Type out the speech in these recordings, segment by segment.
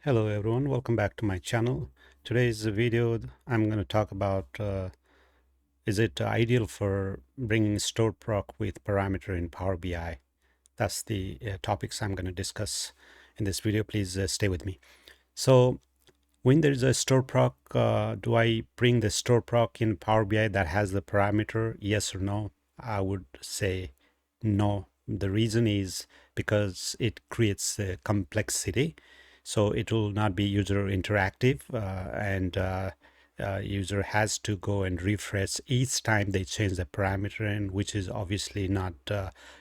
Hello everyone, welcome back to my channel. Today's video I'm going to talk about is it ideal for bringing stored proc with parameter in Power BI. That's the topics I'm going to discuss in this video. Please stay with me. So when there's a store proc, do I bring the store proc in Power BI that has the parameter? Yes or no? I would say no. The reason is because it creates complexity. So it will not be user interactive and user has to go and refresh each time they change the parameter, and which is obviously not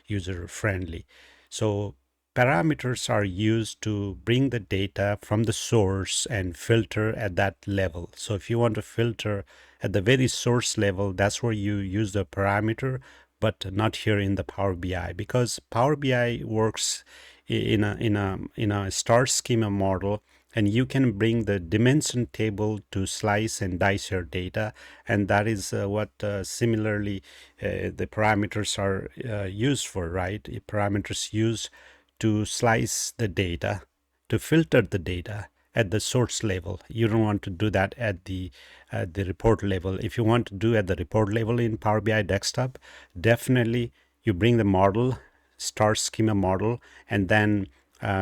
user friendly. So parameters are used to bring the data from the source and filter at that level. So if you want to filter at the very source level, that's where you use the parameter, but not here in the Power BI, because Power BI works in a star schema model, and you can bring the dimension table to slice and dice your data, and that is what similarly the parameters are used for, right? Parameters used to slice the data, to filter the data at the source level. You don't want to do that at the report level. If you want to do at the report level in Power BI desktop, definitely you bring the model, star schema model, and then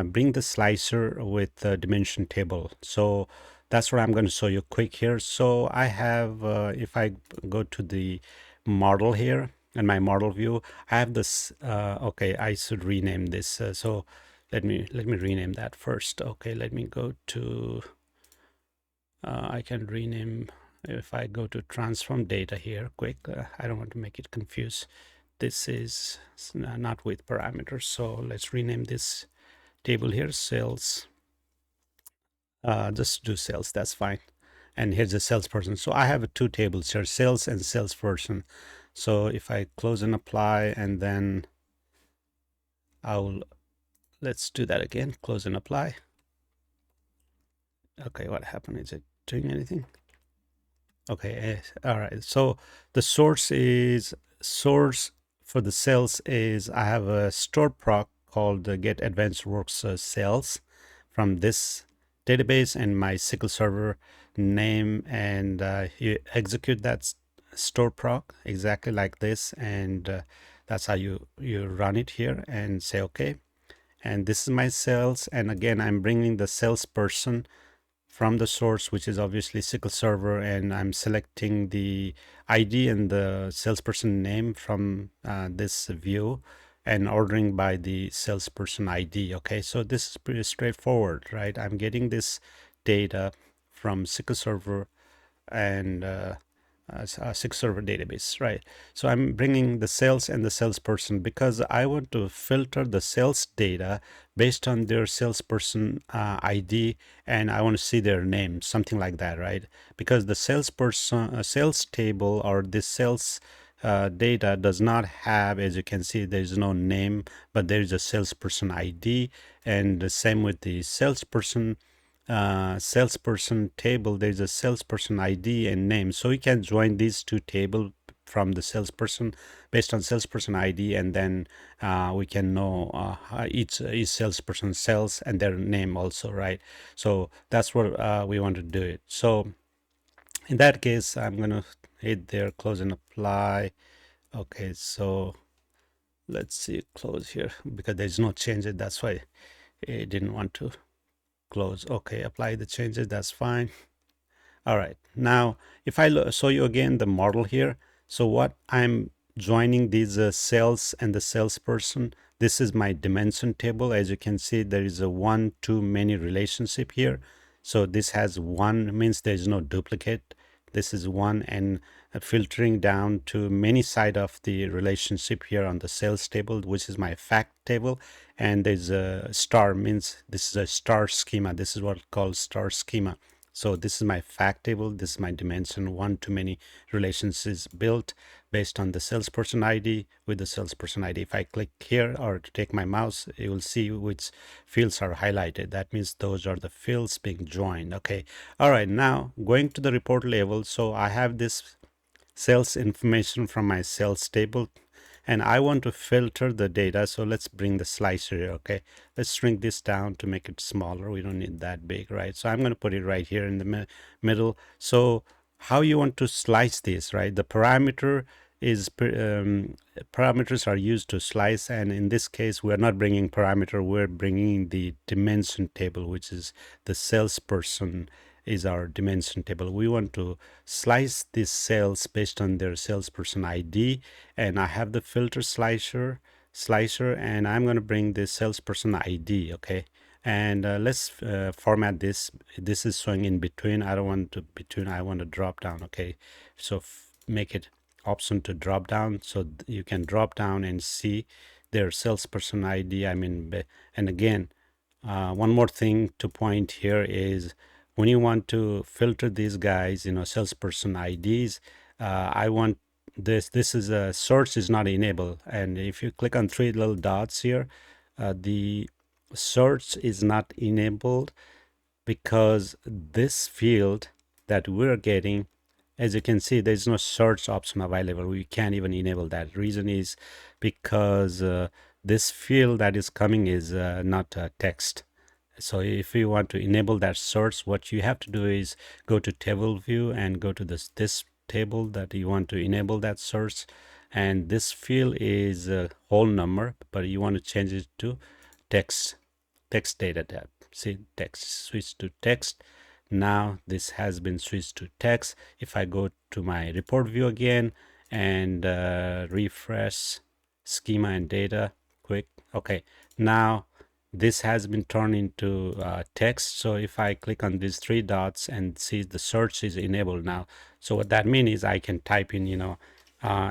bring the slicer with the dimension table. So that's what I'm going to show you quick here. So I have, if I go to the model here and my model view, I have this. Okay, I should rename this. So let me rename that first. Okay, let me go to. I can rename if I go to transform data here. Quick, I don't want to make it confuse. This is not with parameters, so let's rename this table here sales. Just do sales, that's fine. And here's the salesperson. So I have two tables here, sales and salesperson. So if I close and apply, and then let's do that again, close and apply. Okay, what happened? Is it doing anything? Okay, all right. So the source for the sales is I have a store proc called get advanced works sales from this database and my SQL Server name, and you execute that store proc exactly like this, and that's how you run it here and say okay. And this is my sales, and again I'm bringing the salesperson from the source, which is obviously SQL Server, and I'm selecting the ID and the salesperson name from this view and ordering by the salesperson ID. Okay, so this is pretty straightforward, right? I'm getting this data from SQL Server and a SQL Server database, right? So I'm bringing the sales and the salesperson because I want to filter the sales data based on their salesperson ID, and I want to see their name, something like that, right? Because the salesperson sales table or the sales data does not have, as you can see, there's no name, but there is a salesperson ID, and the same with the salesperson table, there's a salesperson ID and name. So you can join these two tables from the salesperson based on salesperson ID, and then we can know each salesperson sales and their name also, right? So that's what we want to do it. So in that case, I'm gonna hit there, close and apply. Okay, so let's see, close here because there's no changes. That's why it didn't want to close. Okay, apply the changes, that's fine. All right, now if I show you again the model here, so what I'm joining these sales and the salesperson, this is my dimension table. As you can see, there is a one to many relationship here. So this has one, means there's no duplicate. This is one, and filtering down to many side of the relationship here on the sales table, which is my fact table. And there's a star, means this is a star schema. This is what called star schema. So this is my fact table. This is my dimension one to many relationships built based on the salesperson ID with the salesperson ID. If I click here or to take my mouse, you will see which fields are highlighted. That means those are the fields being joined. Okay. All right. Now going to the report level. So I have this sales information from my sales table, and I want to filter the data. So let's bring the slicer here. Okay, let's shrink this down to make it smaller. We don't need that big, right? So I'm going to put it right here in the middle. So how you want to slice this, right? The parameter is parameters are used to slice, and in this case we're not bringing parameter, we're bringing the dimension table, which is the salesperson is our dimension table. We want to slice these cells based on their salesperson ID, and I have the filter slicer, and I'm going to bring this salesperson ID. Okay, and let's format this. This is showing in between. I don't want to between, I want to drop down. Okay, so make it option to drop down, so you can drop down and see their salesperson ID. I mean, and again, one more thing to point here is when you want to filter these guys, salesperson IDs, I want this is a search is not enabled, and if you click on three little dots here, the search is not enabled because this field that we're getting, as you can see, there's no search option available. We can't even enable that. Reason is because this field that is coming is not text. So if you want to enable that search, what you have to do is go to table view and go to this table that you want to enable that search, and this field is a whole number, but you want to change it to text data tab. See, text, switch to text. Now this has been switched to text. If I go to my report view again and refresh schema and data quick, okay, now this has been turned into text. So if I click on these three dots and see the search is enabled now, so what that means is I can type in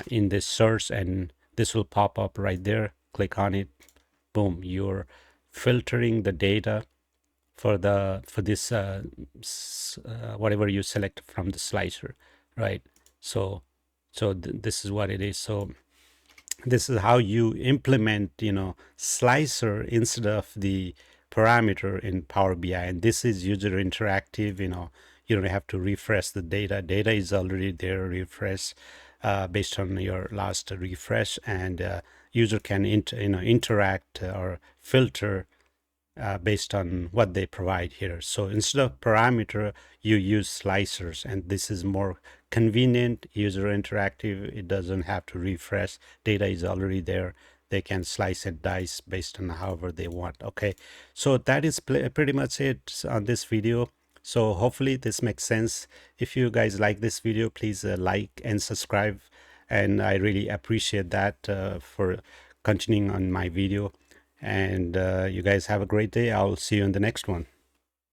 in this search and this will pop up right there. Click on it, boom, you're filtering the data for this whatever you select from the slicer, right? So this is what it is. So this is how you implement slicer instead of the parameter in Power BI, and this is user interactive. You don't have to refresh the data is already there, refresh based on your last refresh, and user can interact or filter based on what they provide here. So instead of parameter, you use slicers, and this is more convenient, user interactive. It doesn't have to refresh. Data is already there. They can slice and dice based on however they want. Okay, so that is pretty much it on this video. So hopefully this makes sense. If you guys like this video, please like and subscribe, and I really appreciate that for continuing on my video. And you guys have a great day. I'll see you in the next one.